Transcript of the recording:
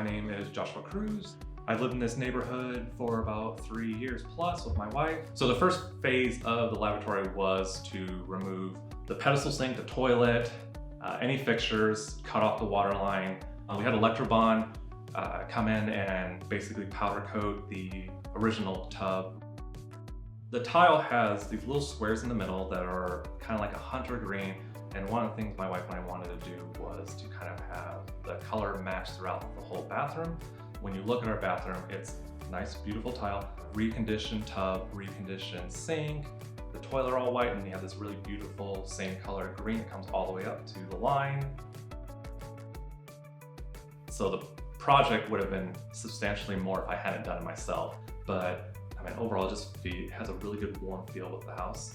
My name is Joshua Cruz. I've lived in this neighborhood for about 3 years plus with my wife. So the first phase of the lavatory was to remove the pedestal sink, the toilet, any fixtures, cut off the water line. We had Electrobond come in and basically powder coat the original tub. The tile has these little squares in the middle that are kind of like a hunter green. And one of the things my wife and I wanted to do was to kind of have the color match throughout the whole bathroom. When you look at our bathroom, it's nice, beautiful tile, reconditioned tub, reconditioned sink, the toilet are all white, and you have this really beautiful same color green that comes all the way up to the line. So the project would have been substantially more if I hadn't done it myself, but I mean, overall, it has a really good warm feel with the house.